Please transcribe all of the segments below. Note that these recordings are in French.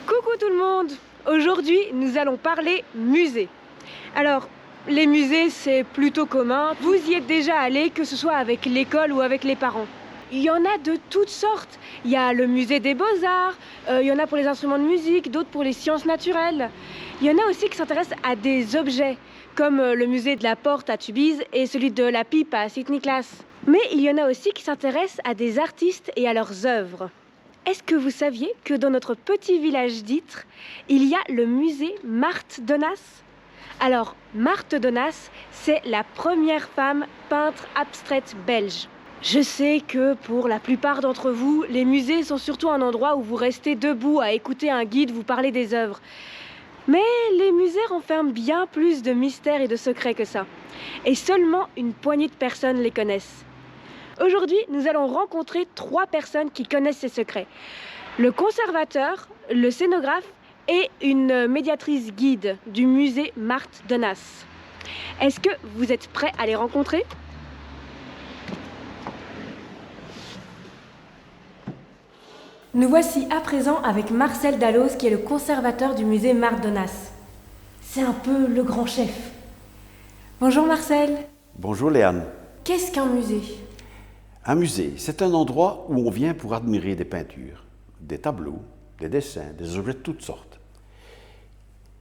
Coucou tout le monde! Aujourd'hui, nous allons parler musée. Alors, les musées, c'est plutôt commun. Vous y êtes déjà allé, que ce soit avec l'école ou avec les parents. Il y en a de toutes sortes. Il y a le musée des beaux-arts, il y en a pour les instruments de musique, d'autres pour les sciences naturelles. Il y en a aussi qui s'intéressent à des objets, comme le musée de la Porte à Tubize et celui de la Pipe à Sint-Niklaas. Mais il y en a aussi qui s'intéressent à des artistes et à leurs œuvres. Est-ce que vous saviez que dans notre petit village d'Ytre, il y a le musée Marthe Donas? Alors, Marthe Donas, c'est la première femme peintre abstraite belge. Je sais que pour la plupart d'entre vous, les musées sont surtout un endroit où vous restez debout à écouter un guide vous parler des œuvres. Mais les musées renferment bien plus de mystères et de secrets que ça. Et seulement une poignée de personnes les connaissent. Aujourd'hui, nous allons rencontrer 3 personnes qui connaissent ces secrets. Le conservateur, le scénographe et une médiatrice guide du musée Marthe Donas. Est-ce que vous êtes prêts à les rencontrer ? Nous voici à présent avec Marcel Dalloz, qui est le conservateur du musée Marthe Donas. C'est un peu le grand chef. Bonjour Marcel. Bonjour Léane. Qu'est-ce qu'un musée ? Un musée, c'est un endroit où on vient pour admirer des peintures, des tableaux, des dessins, des objets de toutes sortes.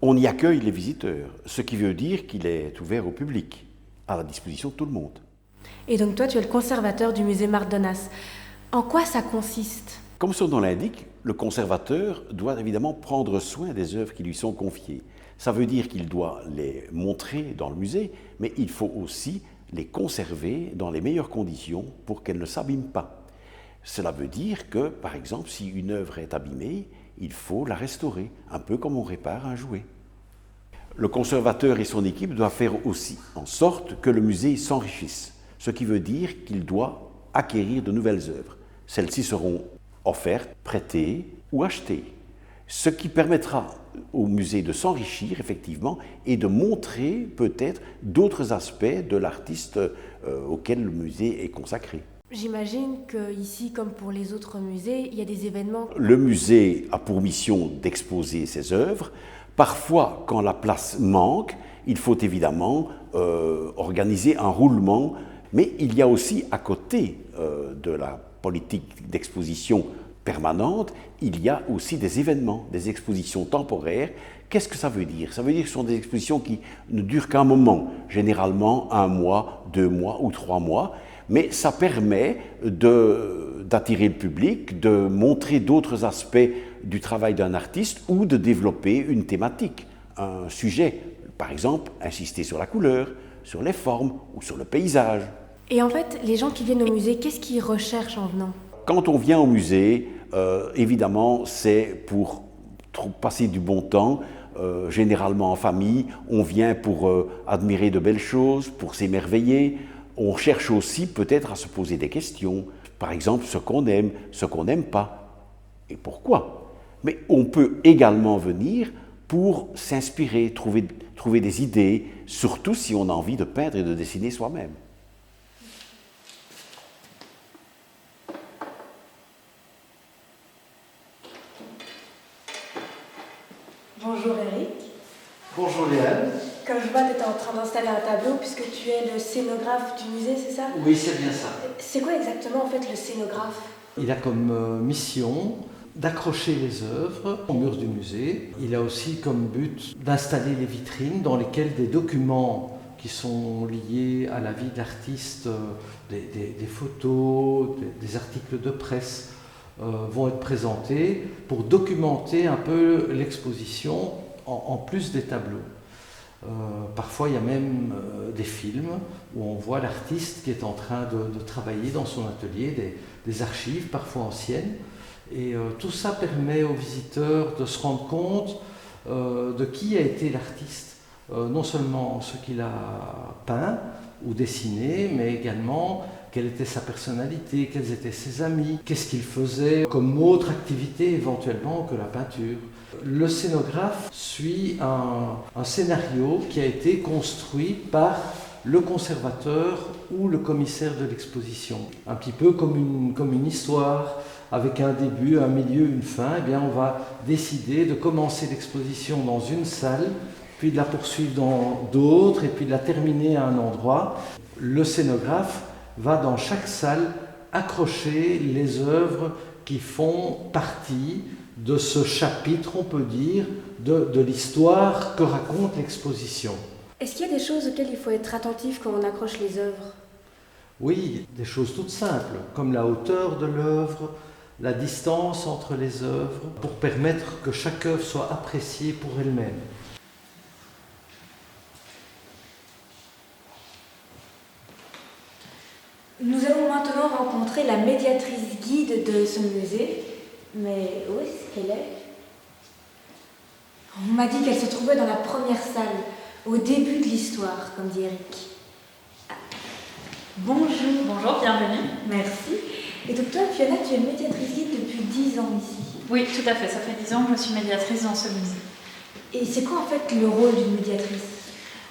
On y accueille les visiteurs, ce qui veut dire qu'il est ouvert au public, à la disposition de tout le monde. Et donc toi, tu es le conservateur du musée Marthe Donas. En quoi ça consiste ? Comme son nom l'indique, le conservateur doit évidemment prendre soin des œuvres qui lui sont confiées. Ça veut dire qu'il doit les montrer dans le musée, mais il faut aussi les conserver dans les meilleures conditions pour qu'elles ne s'abîment pas. Cela veut dire que, par exemple, si une œuvre est abîmée, il faut la restaurer, un peu comme on répare un jouet. Le conservateur et son équipe doivent faire aussi en sorte que le musée s'enrichisse, ce qui veut dire qu'il doit acquérir de nouvelles œuvres. Celles-ci seront offertes, prêtées ou achetées, ce qui permettra au musée de s'enrichir effectivement et de montrer peut-être d'autres aspects de l'artiste auquel le musée est consacré. J'imagine qu'ici, comme pour les autres musées, il y a des événements. Le musée a pour mission d'exposer ses œuvres. Parfois, quand la place manque, il faut évidemment organiser un roulement, mais il y a aussi à côté de la politique d'exposition permanente, il y a aussi des événements, des expositions temporaires. Qu'est-ce que ça veut dire ? Ça veut dire que ce sont des expositions qui ne durent qu'un moment, généralement 1 mois, 2 mois ou 3 mois, mais ça permet d'attirer le public, de montrer d'autres aspects du travail d'un artiste ou de développer une thématique, un sujet. Par exemple, insister sur la couleur, sur les formes ou sur le paysage. Et en fait, les gens qui viennent au musée, qu'est-ce qu'ils recherchent en venant ? Quand on vient au musée, évidemment, c'est pour passer du bon temps, généralement en famille. On vient pour admirer de belles choses, pour s'émerveiller. On cherche aussi peut-être à se poser des questions. Par exemple, ce qu'on n'aime pas, et pourquoi. Mais on peut également venir pour s'inspirer, trouver des idées, surtout si on a envie de peindre et de dessiner soi-même. Bonjour Eric. Bonjour Léane. Comme je vois, tu étais en train d'installer un tableau puisque tu es le scénographe du musée, c'est ça ? Oui, c'est bien ça. C'est quoi exactement en fait le scénographe ? Il a comme mission d'accrocher les œuvres au mur du musée. Il a aussi comme but d'installer les vitrines dans lesquelles des documents qui sont liés à la vie de l'artiste, des photos, des articles de presse vont être présentés pour documenter un peu l'exposition en plus des tableaux. Parfois, il y a même des films où on voit l'artiste qui est en train de travailler dans son atelier, des archives parfois anciennes. Et tout ça permet aux visiteurs de se rendre compte de qui a été l'artiste. Non seulement ce qu'il a peint ou dessiné, mais également quelle était sa personnalité, quels étaient ses amis, qu'est-ce qu'il faisait comme autre activité éventuellement que la peinture. Le scénographe suit un scénario qui a été construit par le conservateur ou le commissaire de l'exposition. Un petit peu comme une histoire, avec un début, un milieu, une fin, eh bien on va décider de commencer l'exposition dans une salle, puis de la poursuivre dans d'autres, et puis de la terminer à un endroit. Le scénographe va dans chaque salle accrocher les œuvres qui font partie de ce chapitre, on peut dire, de l'histoire que raconte l'exposition. Est-ce qu'il y a des choses auxquelles il faut être attentif quand on accroche les œuvres? Oui, des choses toutes simples, comme la hauteur de l'œuvre, la distance entre les œuvres, pour permettre que chaque œuvre soit appréciée pour elle-même. Nous allons maintenant rencontrer la médiatrice guide de ce musée. Mais où est-ce qu'elle est? On m'a dit qu'elle se trouvait dans la première salle, au début de l'histoire, comme dit Eric. Ah. Bonjour. Bonjour, bienvenue. Merci. Et donc toi, Fiona, tu es médiatrice guide depuis 10 ans ici. Oui, tout à fait. Ça fait 10 ans que je suis médiatrice dans ce musée. Et c'est quoi en fait le rôle d'une médiatrice?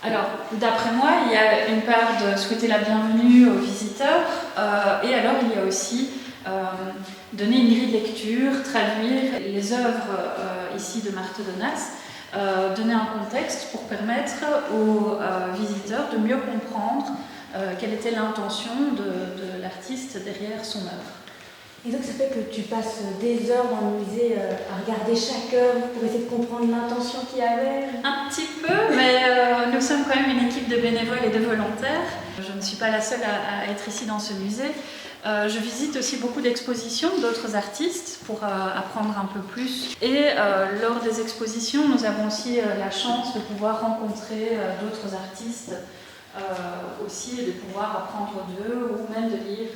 Alors, d'après moi, il y a une part de souhaiter la bienvenue aux visiteurs et alors il y a aussi donner une grille de lecture, traduire les œuvres ici de Marthe Donas, donner un contexte pour permettre aux visiteurs de mieux comprendre quelle était l'intention de l'artiste derrière son œuvre. Et donc ça fait que tu passes des heures dans le musée à regarder chaque œuvre pour essayer de comprendre l'intention qu'il y avait? Un petit peu, mais nous sommes quand même une équipe de bénévoles et de volontaires. Je ne suis pas la seule à être ici dans ce musée. Je visite aussi beaucoup d'expositions d'autres artistes pour apprendre un peu plus. Et lors des expositions, nous avons aussi la chance de pouvoir rencontrer d'autres artistes aussi et de pouvoir apprendre d'eux ou même de lire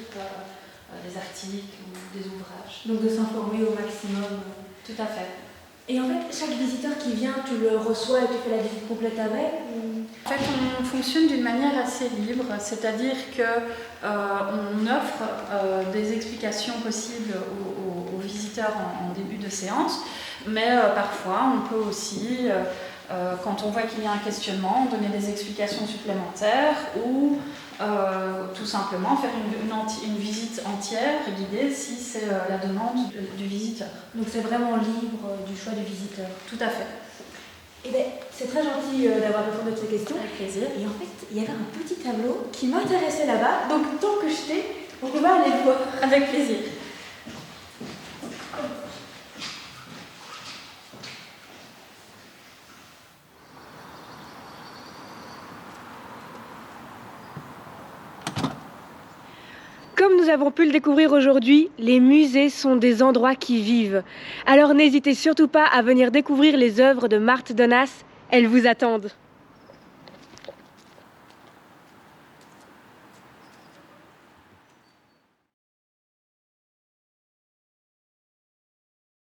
des articles ou des ouvrages. Donc de s'informer au maximum. Tout à fait. Et en fait, chaque visiteur qui vient, tu le reçois et tu fais la visite complète avec En fait, on fonctionne d'une manière assez libre, c'est-à-dire qu'on offre des explications possibles aux visiteurs en début de séance, mais parfois on peut aussi, quand on voit qu'il y a un questionnement, donner des explications supplémentaires ou tout simplement faire une visite entière guidée si c'est la demande du visiteur. Donc c'est vraiment libre du choix du visiteur. Tout à fait. Eh bien, c'est très gentil d'avoir répondu à ces questions. Avec plaisir. Et en fait, il y avait un petit tableau qui m'intéressait là-bas, donc tant que je t'ai, on va aller le voir. Avec plaisir. Comme nous avons pu le découvrir aujourd'hui, les musées sont des endroits qui vivent. Alors n'hésitez surtout pas à venir découvrir les œuvres de Marthe Donas, elles vous attendent.